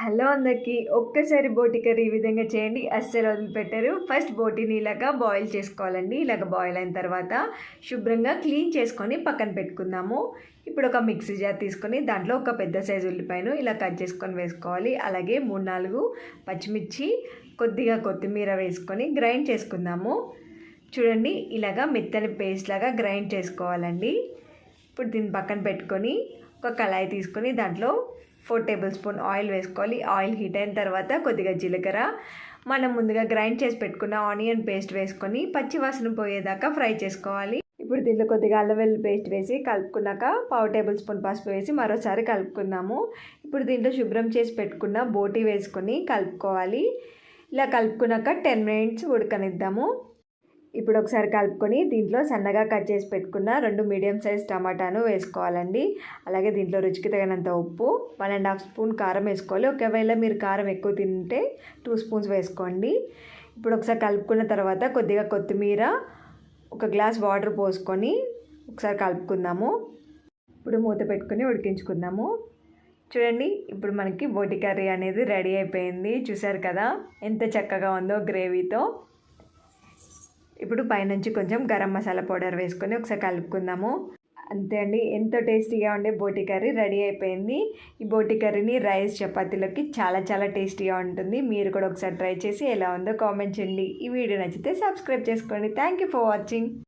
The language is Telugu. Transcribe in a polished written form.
హలో అందరికీ. ఒక్కసారి బోటి కర్రీ ఈ విధంగా చేయండి, అస్సలు వదిలిపెట్టరు. ఫస్ట్ బోటిని ఇలాగా బాయిల్ చేసుకోవాలండి. ఇలాగ బాయిల్ అయిన తర్వాత శుభ్రంగా క్లీన్ చేసుకొని పక్కన పెట్టుకుందాము. ఇప్పుడు ఒక మిక్సీ జార్ తీసుకొని దాంట్లో ఒక పెద్ద సైజు ఉల్లిపాయను ఇలా కట్ చేసుకొని వేసుకోవాలి. అలాగే 3-4 పచ్చిమిర్చి, కొద్దిగా కొత్తిమీర వేసుకొని గ్రైండ్ చేసుకుందాము. చూడండి, ఇలాగా మెత్తని పేస్ట్ లాగా గ్రైండ్ చేసుకోవాలండి. ఇప్పుడు దీన్ని పక్కన పెట్టుకొని ఒక కళాయి తీసుకొని దాంట్లో 4 టేబుల్ స్పూన్ ఆయిల్ వేసుకోవాలి. ఆయిల్ హీట్ అయిన తర్వాత కొద్దిగా జీలకర్ర, మనం ముందుగా గ్రైండ్ చేసి పెట్టుకున్న ఆనియన్ పేస్ట్ వేసుకొని పచ్చి వాసన పోయేదాకా ఫ్రై చేసుకోవాలి. ఇప్పుడు దీంట్లో కొద్దిగా అల్లం వెల్లుల్లి పేస్ట్ వేసి కలుపుకున్నాక 1/2 టేబుల్ స్పూన్ పసుపు వేసి మరోసారి కలుపుకుందాము. ఇప్పుడు దీంట్లో శుభ్రం చేసి పెట్టుకున్న బోటి వేసుకొని కలుపుకోవాలి. ఇలా కలుపుకున్నాక 10 మినిట్స్ ఉడకనిద్దాము. ఇప్పుడు ఒకసారి కలుపుకొని దీంట్లో సన్నగా కట్ చేసి పెట్టుకున్న 2 మీడియం సైజ్ టమాటాను వేసుకోవాలండి. అలాగే దీంట్లో రుచికి తగినంత ఉప్పు, 1.5 స్పూన్ కారం వేసుకోవాలి. ఒకవేళ మీరు కారం ఎక్కువ తింటే 2 స్పూన్స్ వేసుకోండి. ఇప్పుడు ఒకసారి కలుపుకున్న తర్వాత కొద్దిగా కొత్తిమీర, 1 గ్లాస్ వాటర్ పోసుకొని ఒకసారి కలుపుకుందాము. ఇప్పుడు మూత పెట్టుకొని ఉడికించుకుందాము. చూడండి, ఇప్పుడు మనకి బోటి కర్రీ అనేది రెడీ అయిపోయింది. చూసారు కదా ఎంత చక్కగా ఉందో గ్రేవీతో. ఇప్పుడు పైనుంచి కొంచెం గరం మసాలా పౌడర్ వేసుకొని ఒకసారి కలుపుకుందాము. అంతే అండి, ఎంతో టేస్టీగా ఉండే బోటి కర్రీ రెడీ అయిపోయింది. ఈ బోటి కర్రీని రైస్, చపాతీలోకి చాలా చాలా టేస్టీగా ఉంటుంది. మీరు కూడా ఒకసారి ట్రై చేసి ఎలా ఉందో కామెంట్ చేయండి. ఈ వీడియో నచ్చితే సబ్స్క్రైబ్ చేసుకోండి. Thank you for watching.